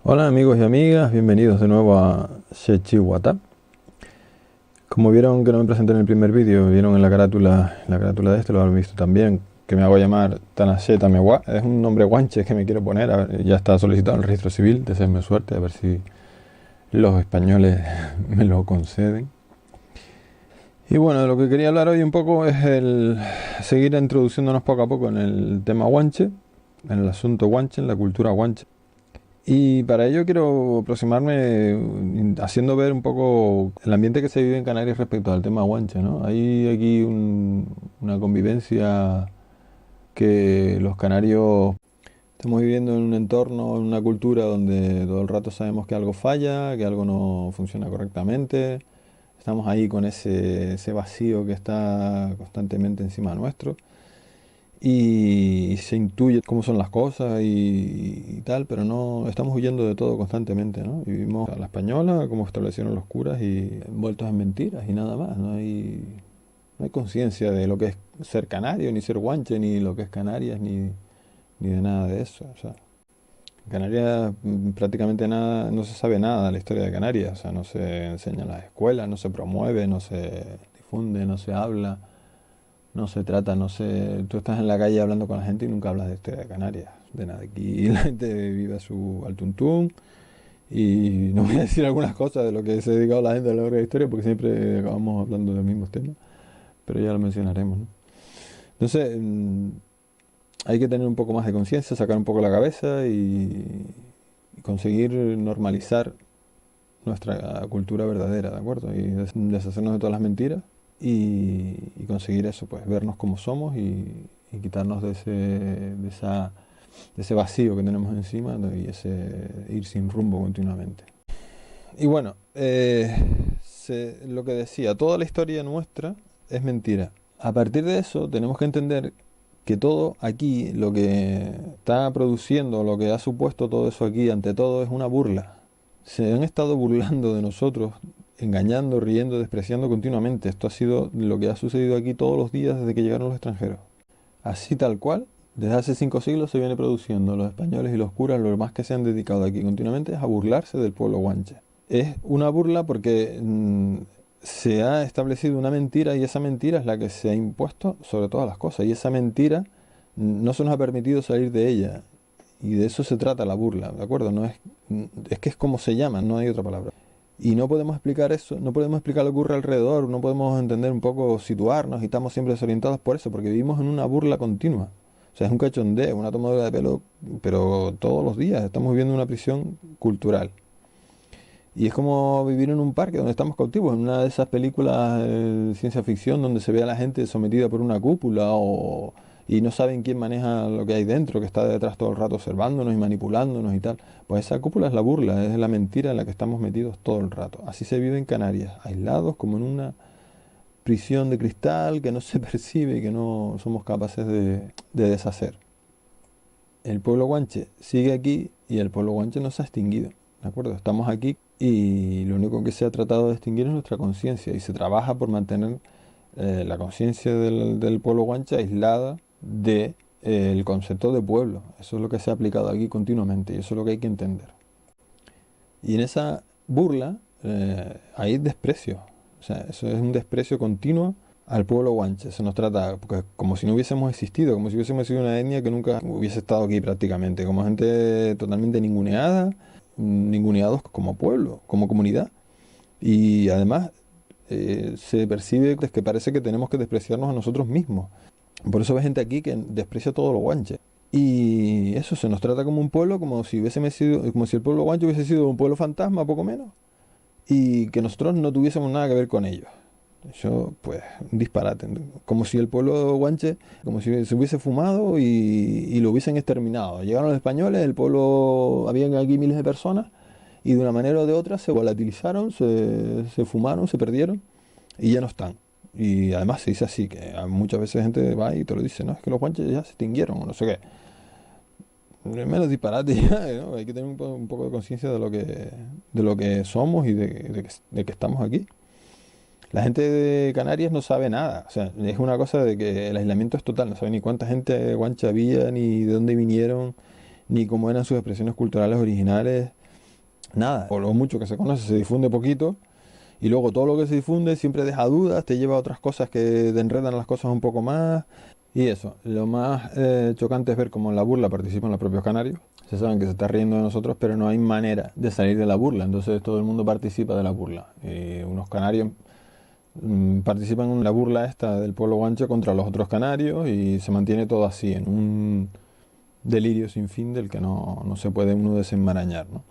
Hola amigos y amigas, bienvenidos de nuevo a Shechiwata. Como vieron que no me presenté en el primer vídeo, vieron en la carátula de este, lo han visto también, que me hago llamar Tanashe Tamewa. Es un nombre guanche que me quiero poner, a ver, ya está solicitado en el registro civil, deseenme suerte, a ver si los españoles me lo conceden. Y bueno, de lo que quería hablar hoy un poco es el seguir introduciéndonos poco a poco en el tema guanche, en el asunto guanche, en la cultura guanche. Y para ello quiero aproximarme haciendo ver un poco el ambiente que se vive en Canarias respecto al tema guanche, ¿no? Hay aquí una convivencia que los canarios estamos viviendo en un entorno, en una cultura donde todo el rato sabemos que algo falla, que algo no funciona correctamente. Estamos ahí con ese vacío que está constantemente encima nuestro y se intuye cómo son las cosas y tal, pero no estamos huyendo de todo constantemente, ¿no? Y vivimos a la española, como establecieron los curas, y envueltos en mentiras y nada más. No hay conciencia de lo que es ser canario, ni ser guanche, ni lo que es Canarias, ni de nada de eso. O sea, en Canarias prácticamente nada, no se sabe nada de la historia de Canarias. O sea, no se enseña en las escuelas, no se promueve, no se difunde, no se habla. No se trata, no sé, tú estás en la calle hablando con la gente y nunca hablas de historia de Canarias, de nada. Aquí la gente vive a su al tuntún y no voy a decir algunas cosas de lo que se ha dedicado la gente a la hora de historia porque siempre acabamos hablando de los mismos temas, pero ya lo mencionaremos, ¿no? Entonces, hay que tener un poco más de conciencia, sacar un poco la cabeza y conseguir normalizar nuestra cultura verdadera, ¿de acuerdo? Y deshacernos de todas las mentiras y conseguir eso, pues vernos como somos y quitarnos de ese vacío que tenemos encima, ¿no? Y ese ir sin rumbo continuamente. Y bueno, lo que decía, toda la historia nuestra es mentira. A partir de eso tenemos que entender que todo aquí, lo que está produciendo, lo que ha supuesto todo eso aquí, ante todo, es una burla. Se han estado burlando de nosotros, engañando, riendo, despreciando continuamente. Esto ha sido lo que ha sucedido aquí todos los días desde que llegaron los extranjeros. Así tal cual, desde hace 5 siglos se viene produciendo. Los españoles y los curas, lo más que se han dedicado aquí continuamente es a burlarse del pueblo guanche. Es una burla porque se ha establecido una mentira y esa mentira es la que se ha impuesto sobre todas las cosas. Y esa mentira no se nos ha permitido salir de ella. Y de eso se trata la burla, ¿de acuerdo? No es que es como se llama, no hay otra palabra. Y no podemos explicar eso, no podemos explicar lo que ocurre alrededor, no podemos entender un poco, situarnos y estamos siempre desorientados por eso, porque vivimos en una burla continua. O sea, es un cachondeo, una tomadura de pelo, pero todos los días estamos viviendo una prisión cultural. Y es como vivir en un parque donde estamos cautivos, en una de esas películas de ciencia ficción donde se ve a la gente sometida por una cúpula y no saben quién maneja lo que hay dentro, que está detrás todo el rato observándonos y manipulándonos y tal. Pues esa cúpula es la burla, es la mentira en la que estamos metidos todo el rato. Así se vive en Canarias, aislados como en una prisión de cristal que no se percibe y que no somos capaces de deshacer. El pueblo guanche sigue aquí y el pueblo guanche no se ha extinguido. ¿De acuerdo? Estamos aquí y lo único que se ha tratado de extinguir es nuestra conciencia y se trabaja por mantener la conciencia del pueblo guanche aislada del concepto de pueblo. Eso es lo que se ha aplicado aquí continuamente y eso es lo que hay que entender. Y en esa burla hay desprecio. O sea, eso es un desprecio continuo al pueblo guanche. Se nos trata como si no hubiésemos existido, como si hubiésemos sido una etnia que nunca hubiese estado aquí prácticamente, como gente totalmente ninguneada, ninguneados como pueblo, como comunidad. Y además se percibe que parece que tenemos que despreciarnos a nosotros mismos. Por eso hay gente aquí que desprecia todo lo guanche. Y eso se nos trata como un pueblo, como si hubiésemos sido, como si el pueblo guanche hubiese sido un pueblo fantasma, poco menos, y que nosotros no tuviésemos nada que ver con ellos. Eso, pues, un disparate. Como si el pueblo guanche, como si se hubiese fumado y lo hubiesen exterminado. Llegaron los españoles, el pueblo, habían aquí miles de personas, y de una manera o de otra se volatilizaron, se fumaron, se perdieron, y ya no están. Y además se dice así, que muchas veces gente va y te lo dice, no, es que los guanches ya se extinguieron, o no sé qué. Menos disparate ya, ¿no? Hay que tener un poco de conciencia de lo que somos y de que estamos aquí. La gente de Canarias no sabe nada, o sea, es una cosa de que el aislamiento es total, no sabe ni cuánta gente guancha había, ni de dónde vinieron, ni cómo eran sus expresiones culturales originales. nada, o lo mucho que se conoce se difunde poquito, y luego todo lo que se difunde siempre deja dudas, te lleva a otras cosas que te enredan las cosas un poco más. Y eso, lo más chocante es ver cómo en la burla participan los propios canarios. Se saben que se está riendo de nosotros, pero no hay manera de salir de la burla. Entonces todo el mundo participa de la burla. Unos canarios participan en la burla esta del pueblo guanche contra los otros canarios y se mantiene todo así, en un delirio sin fin del que no se puede uno desenmarañar, ¿no?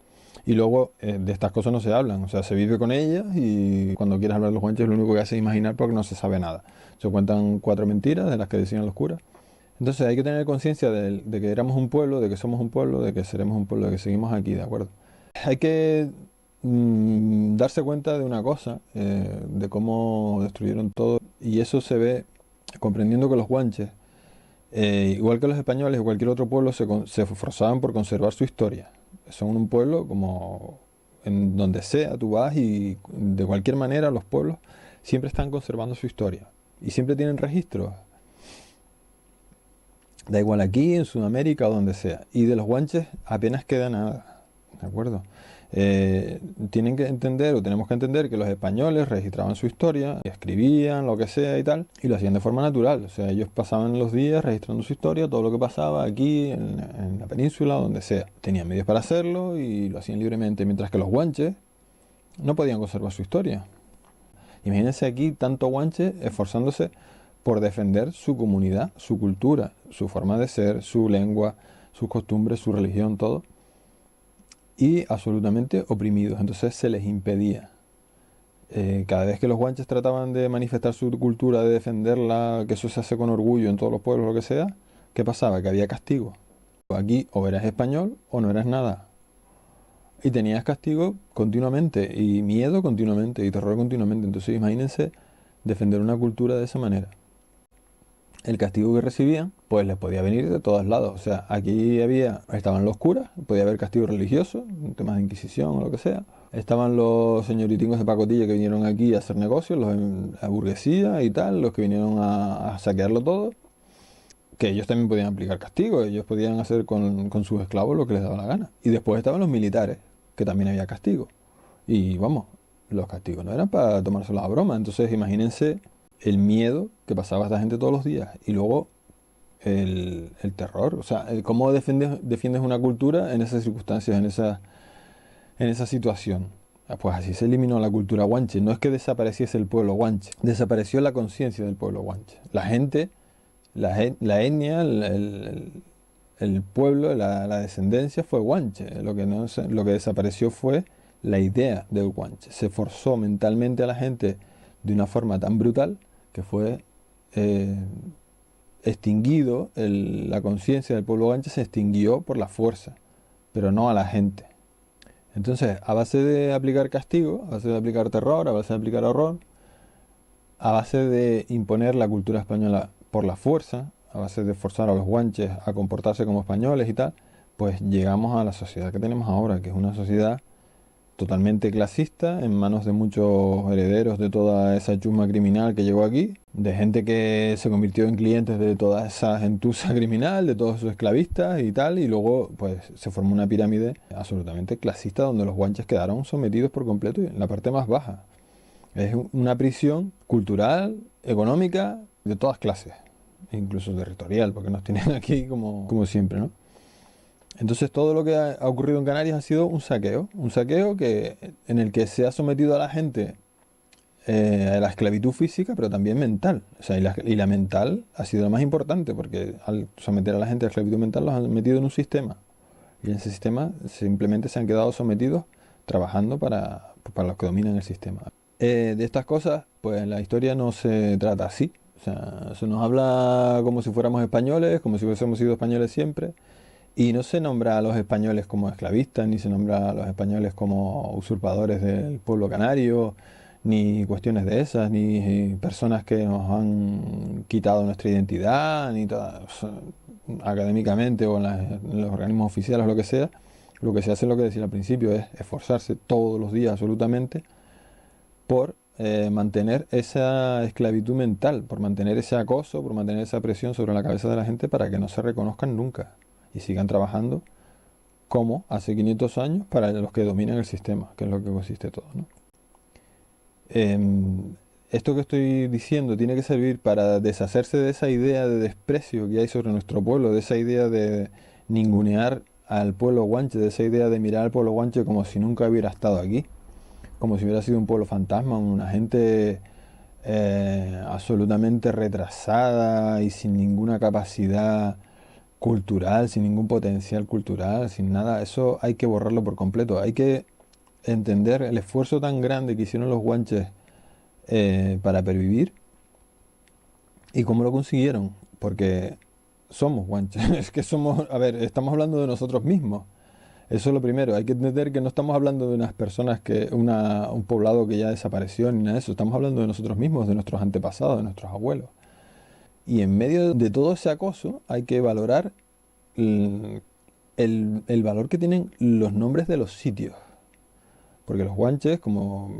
Y luego de estas cosas no se hablan, o sea, se vive con ellas y cuando quieres hablar de los guanches lo único que hace es imaginar porque no se sabe nada. Se cuentan 4 mentiras de las que decían los curas. Entonces hay que tener conciencia de que éramos un pueblo, de que somos un pueblo, de que seremos un pueblo, de que seguimos aquí, ¿de acuerdo? Hay que darse cuenta de una cosa, de cómo destruyeron todo, y eso se ve comprendiendo que los guanches, igual que los españoles o cualquier otro pueblo, se esforzaban por conservar su historia. Son un pueblo como en donde sea tú vas y de cualquier manera los pueblos siempre están conservando su historia y siempre tienen registros. Da igual aquí, en Sudamérica o donde sea. Y de los guanches apenas queda nada, ¿de acuerdo? Tienen que entender, o tenemos que entender, que los españoles registraban su historia, escribían lo que sea y tal, y lo hacían de forma natural. O sea, ellos pasaban los días registrando su historia, todo lo que pasaba aquí, en la península, o donde sea. Tenían medios para hacerlo y lo hacían libremente, mientras que los guanches no podían conservar su historia. Imagínense aquí tanto guanche esforzándose por defender su comunidad, su cultura, su forma de ser, su lengua, sus costumbres, su religión, todo, y absolutamente oprimidos. Entonces se les impedía. Cada vez que los guanches trataban de manifestar su cultura, de defenderla, que eso se hace con orgullo en todos los pueblos, lo que sea, ¿qué pasaba? Que había castigo. Aquí o eras español o no eras nada. Y tenías castigo continuamente, y miedo continuamente, y terror continuamente. Entonces imagínense defender una cultura de esa manera. El castigo que recibían, pues les podía venir de todos lados. O sea, aquí estaban los curas, podía haber castigo religioso, temas de inquisición o lo que sea. Estaban los señoritingos de pacotilla que vinieron aquí a hacer negocios, la burguesía y tal, los que vinieron a saquearlo todo, que ellos también podían aplicar castigo, ellos podían hacer con sus esclavos lo que les daba la gana. Y después estaban los militares, que también había castigo. Y vamos, los castigos no eran para tomárselo a broma. Entonces imagínense el miedo que pasaba esta gente todos los días y luego el terror, o sea, cómo defiendes una cultura en esas circunstancias, en esa situación. Pues así se eliminó la cultura guanche. No es que desapareciese el pueblo guanche, desapareció la conciencia del pueblo guanche. La gente, la etnia, el pueblo, la descendencia fue guanche. Lo que desapareció fue la idea del guanche. Se forzó mentalmente a la gente de una forma tan brutal que fue extinguido, la conciencia del pueblo guanche se extinguió por la fuerza, pero no a la gente. Entonces, a base de aplicar castigo, a base de aplicar terror, a base de aplicar horror, a base de imponer la cultura española por la fuerza, a base de forzar a los guanches a comportarse como españoles y tal, pues llegamos a la sociedad que tenemos ahora, que es una sociedad totalmente clasista, en manos de muchos herederos de toda esa chusma criminal que llegó aquí, de gente que se convirtió en clientes de toda esa gentuza criminal, de todos esos esclavistas y tal, y luego pues se formó una pirámide absolutamente clasista donde los guanches quedaron sometidos por completo en la parte más baja. Es una prisión cultural, económica, de todas clases, incluso territorial, porque nos tienen aquí como siempre, ¿no? Entonces todo lo que ha ocurrido en Canarias ha sido un saqueo en el que se ha sometido a la gente a la esclavitud física, pero también mental. O sea, y la mental ha sido la más importante, porque al someter a la gente a la esclavitud mental los han metido en un sistema. Y en ese sistema simplemente se han quedado sometidos trabajando para los que dominan el sistema. De estas cosas, pues la historia no se trata así. O sea, se nos habla como si fuéramos españoles, como si hubiésemos sido españoles siempre. Y no se nombra a los españoles como esclavistas, ni se nombra a los españoles como usurpadores del pueblo canario, ni cuestiones de esas, ni personas que nos han quitado nuestra identidad, ni académicamente o en los organismos oficiales o lo que sea. Lo que se hace, lo que decía al principio, es esforzarse todos los días absolutamente por mantener esa esclavitud mental, por mantener ese acoso, por mantener esa presión sobre la cabeza de la gente para que no se reconozcan nunca y sigan trabajando como hace 500 años para los que dominan el sistema, que es lo que consiste todo, ¿no? Esto que estoy diciendo tiene que servir para deshacerse de esa idea de desprecio que hay sobre nuestro pueblo, de esa idea de ningunear al pueblo guanche, de esa idea de mirar al pueblo guanche como si nunca hubiera estado aquí, como si hubiera sido un pueblo fantasma, una gente absolutamente retrasada y sin ninguna capacidad cultural, sin ningún potencial cultural, sin nada. Eso hay que borrarlo por completo. Hay que entender el esfuerzo tan grande que hicieron los guanches para pervivir y cómo lo consiguieron. Porque somos guanches. Es que somos, a ver, estamos hablando de nosotros mismos. Eso es lo primero. Hay que entender que no estamos hablando de unas personas un poblado que ya desapareció ni nada de eso. Estamos hablando de nosotros mismos, de nuestros antepasados, de nuestros abuelos. Y en medio de todo ese acoso hay que valorar el valor que tienen los nombres de los sitios. Porque los guanches, como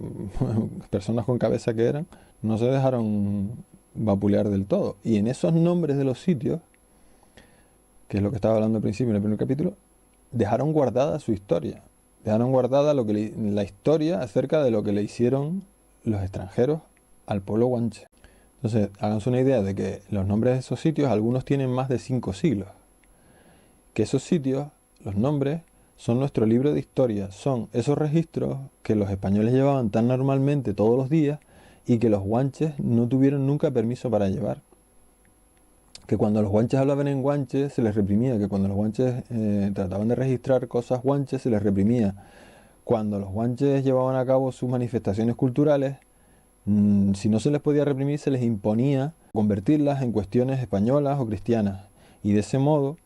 personas con cabeza que eran, no se dejaron vapulear del todo. Y en esos nombres de los sitios, que es lo que estaba hablando al principio en el primer capítulo, dejaron guardada su historia. Dejaron guardada la historia acerca de lo que le hicieron los extranjeros al pueblo guanche. Entonces, háganse una idea de que los nombres de esos sitios, algunos tienen más de 5 siglos. Que esos sitios, los nombres, son nuestro libro de historia, son esos registros que los españoles llevaban tan normalmente todos los días y que los guanches no tuvieron nunca permiso para llevar. Que cuando los guanches hablaban en guanche se les reprimía, que cuando los guanches trataban de registrar cosas guanches se les reprimía. Cuando los guanches llevaban a cabo sus manifestaciones culturales, si no se les podía reprimir se les imponía convertirlas en cuestiones españolas o cristianas. Y de ese modo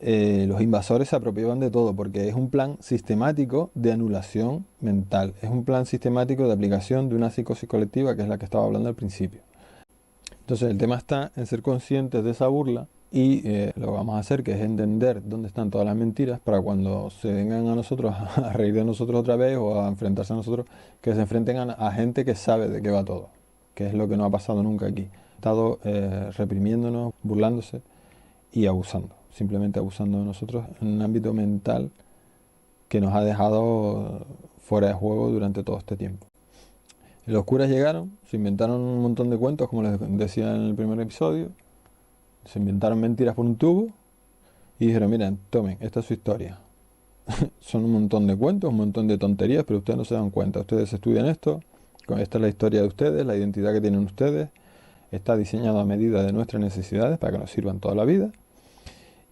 los invasores se apropiaban de todo, porque es un plan sistemático de anulación mental, es un plan sistemático de aplicación de una psicosis colectiva, que es la que estaba hablando al principio. Entonces el tema está en ser conscientes de esa burla y lo que vamos a hacer, que es entender dónde están todas las mentiras, para cuando se vengan a nosotros a reír de nosotros otra vez o a enfrentarse a nosotros, que se enfrenten a gente que sabe de qué va todo, que es lo que no ha pasado nunca aquí. Ha estado reprimiéndonos, burlándose y abusando, simplemente abusando de nosotros en un ámbito mental que nos ha dejado fuera de juego durante todo este tiempo. Los curas llegaron, se inventaron un montón de cuentos, como les decía en el primer episodio, se inventaron mentiras por un tubo y dijeron, miren, tomen, esta es su historia. Son un montón de cuentos, un montón de tonterías, pero ustedes no se dan cuenta. Ustedes estudian esto, esta es la historia de ustedes, la identidad que tienen ustedes, está diseñada a medida de nuestras necesidades para que nos sirvan toda la vida.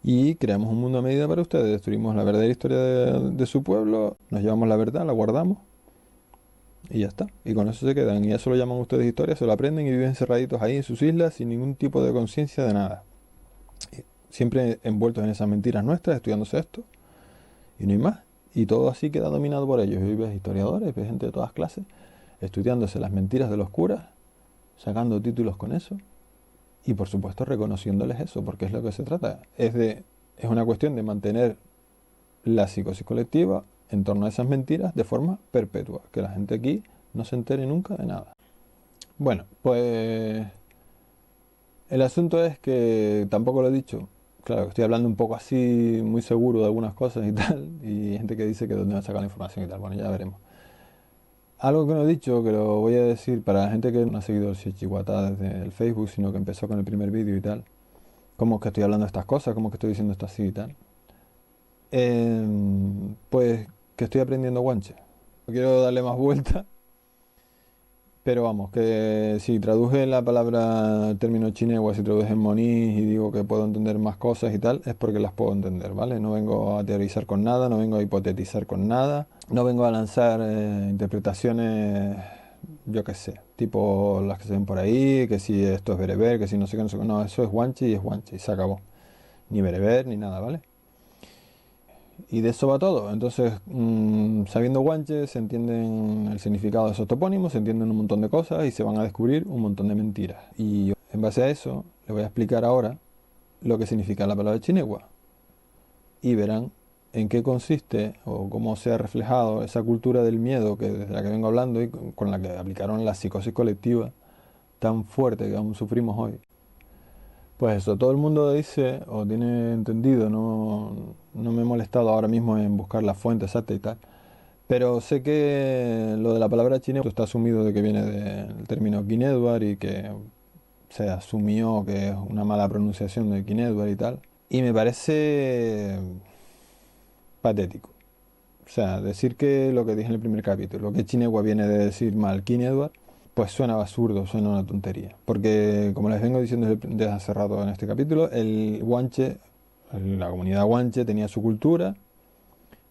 Y creamos un mundo a medida para ustedes. Destruimos la verdadera historia de su pueblo, nos llevamos la verdad, la guardamos y ya está. Y con eso se quedan. Y eso lo llaman ustedes historia, se lo aprenden y viven encerraditos ahí en sus islas sin ningún tipo de conciencia de nada. Siempre envueltos en esas mentiras nuestras, estudiándose esto. Y no hay más. Y todo así queda dominado por ellos. Y ves historiadores, ves gente de todas clases, estudiándose las mentiras de los curas, sacando títulos con eso. Y por supuesto reconociéndoles eso, porque es lo que se trata. Es una cuestión de mantener la psicosis colectiva en torno a esas mentiras de forma perpetua. Que la gente aquí no se entere nunca de nada. Bueno, pues el asunto es que tampoco lo he dicho. Claro, estoy hablando un poco así, muy seguro de algunas cosas y tal. Y hay gente que dice que de dónde va a sacar la información y tal. Bueno, ya veremos. Algo que no he dicho, que lo voy a decir para la gente que no ha seguido el Chichihuatá desde el Facebook, sino que empezó con el primer vídeo y tal. ¿Cómo es que estoy hablando de estas cosas? ¿Cómo es que estoy diciendo esto así y tal? Pues que estoy aprendiendo guanche. No quiero darle más vuelta, pero vamos, que si traduje la palabra, el término chinegua, si traduje en monís y digo que puedo entender más cosas y tal, es porque las puedo entender, ¿vale? No vengo a teorizar con nada, no vengo a hipotetizar con nada, no vengo a lanzar interpretaciones, yo qué sé, tipo las que se ven por ahí, que si esto es bereber, que si no sé qué, no sé qué. No, eso es guanche y se acabó. Ni bereber ni nada, ¿vale? Y de eso va todo. Entonces, sabiendo guanche, se entienden el significado de esos topónimos, se entienden un montón de cosas y se van a descubrir un montón de mentiras. Y en base a eso, les voy a explicar ahora lo que significa la palabra chinegua. Y verán en qué consiste o cómo se ha reflejado esa cultura del miedo que desde la que vengo hablando y con la que aplicaron la psicosis colectiva tan fuerte que aún sufrimos hoy. Pues eso, todo el mundo dice o tiene entendido, no me he molestado ahora mismo en buscar la fuente exacta y tal, pero sé que lo de la palabra chine está asumido de que viene del término King y que se asumió que es una mala pronunciación de King y tal, y me parece patético. O sea, decir que lo que dije en el primer capítulo, que Chinegua viene de decir mal King Edward, pues suena absurdo, suena una tontería. Porque, como les vengo diciendo desde hace rato en este capítulo, el guanche, la comunidad guanche tenía su cultura,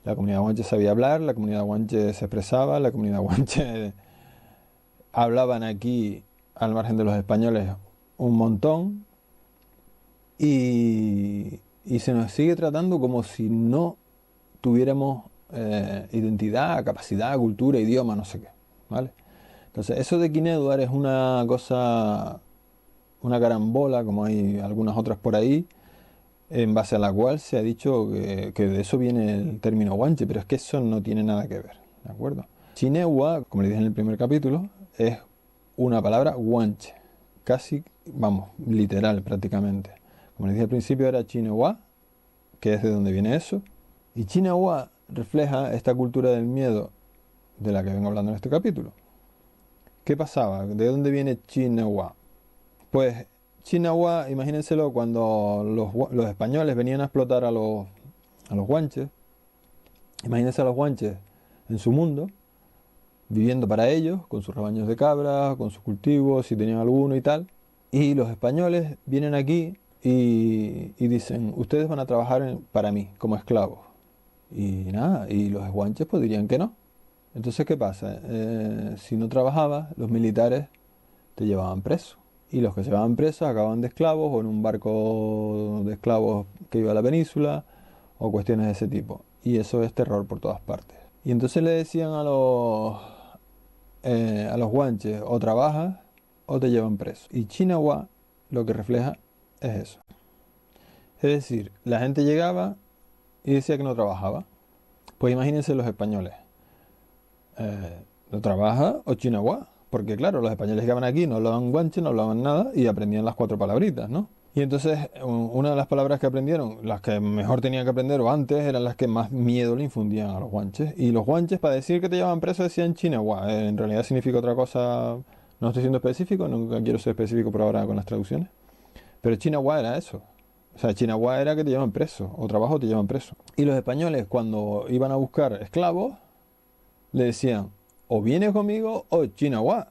la comunidad guanche sabía hablar, la comunidad guanche se expresaba, la comunidad guanche hablaban aquí, al margen de los españoles, un montón, y se nos sigue tratando como si no tuviéramos identidad, capacidad, cultura, idioma, no sé qué, ¿vale? Entonces, eso de Kineduar es una cosa, una carambola, como hay algunas otras por ahí, en base a la cual se ha dicho que de eso viene el término guanche, pero es que eso no tiene nada que ver, ¿de acuerdo? Chinewa, como le dije en el primer capítulo, es una palabra guanche, casi, vamos, literal prácticamente. Como les dije al principio, era Chinewa, que es de donde viene eso, y Chinawa refleja esta cultura del miedo de la que vengo hablando en este capítulo. ¿Qué pasaba? ¿De dónde viene Chinawa? Pues Chinawa, imagínenselo, cuando los españoles venían a explotar a los guanches, imagínense a los guanches en su mundo, viviendo para ellos, con sus rebaños de cabras, con sus cultivos, si tenían alguno y tal, y los españoles vienen aquí y dicen, ustedes van a trabajar para mí, como esclavos. Y nada, y los guanches pues dirían que no. Entonces, ¿qué pasa? Si no trabajabas, los militares te llevaban preso. Y los que se llevaban presos acababan de esclavos o en un barco de esclavos que iba a la península o cuestiones de ese tipo. Y eso es terror por todas partes. Y entonces le decían a los guanches, o trabajas o te llevan preso. Y Chinawa lo que refleja es eso. Es decir, la gente llegaba y decía que no trabajaba. Pues imagínense los españoles. ¿No trabaja o chinagua? Porque claro, los españoles llegaban aquí, no hablaban guanche, no hablaban nada y aprendían las cuatro palabritas, ¿no? Y entonces una de las palabras que aprendieron, las que mejor tenían que aprender o antes, eran las que más miedo le infundían a los guanches. Y los guanches, para decir que te llevaban preso, decían chinagua. En realidad significa otra cosa, no estoy siendo específico, nunca quiero ser específico por ahora con las traducciones. Pero chinagua era eso. O sea, chinagua era que te llevan preso, o trabajo te llevan preso. Y los españoles, cuando iban a buscar esclavos, le decían, o vienes conmigo o Chinagua.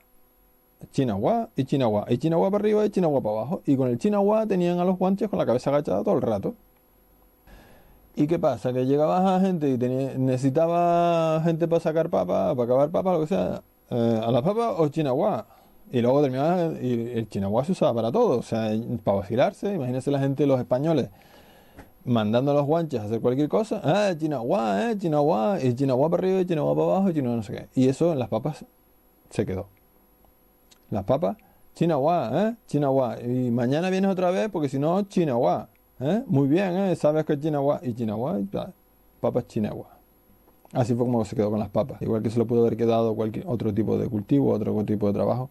Chinagua y Chinagua. Y Chinagua para arriba y Chinagua para abajo. Y con el Chinagua tenían a los guanches con la cabeza agachada todo el rato. ¿Y qué pasa? Que llegaba a gente y necesitaba gente para sacar papa, para acabar papa, lo que sea. A la papa o Chinagua. Y luego terminaba, y el Chinagua se usaba para todo. O sea, para vacilarse. Imagínense la gente, los españoles, mandando a los guanches a hacer cualquier cosa. Chinagua, y Chinagua para arriba, y Chinagua para abajo, y Chinagua no sé qué. Y eso en las papas se quedó. Las papas, Chinagua, Chinagua. Y mañana vienes otra vez porque si no, Chinagua. Muy bien, sabes que es Chinagua. Y Chinagua, papas Chinagua. Así fue como se quedó con las papas. Igual que se lo pudo haber quedado cualquier otro tipo de cultivo, otro tipo de trabajo.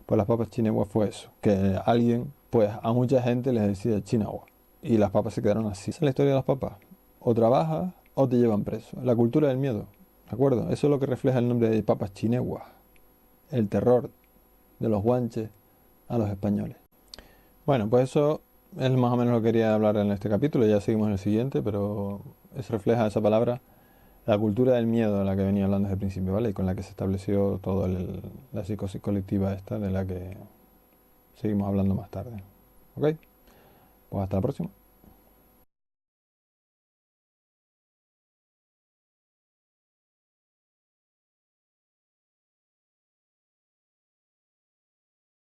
Pues las papas Chinagua fue eso. Que alguien, pues a mucha gente les decía Chinagua. Y las papas se quedaron así. Esa es la historia de las papas. O trabajas o te llevan preso. La cultura del miedo. ¿De acuerdo? Eso es lo que refleja el nombre de papas Chinegua. El terror de los guanches a los españoles. Bueno, pues eso es más o menos lo que quería hablar en este capítulo. Ya seguimos en el siguiente, pero eso refleja esa palabra, la cultura del miedo de la que venía hablando desde el principio, ¿vale? Y con la que se estableció toda la psicosis colectiva esta de la que seguimos hablando más tarde. ¿Ok? Pues hasta la próxima.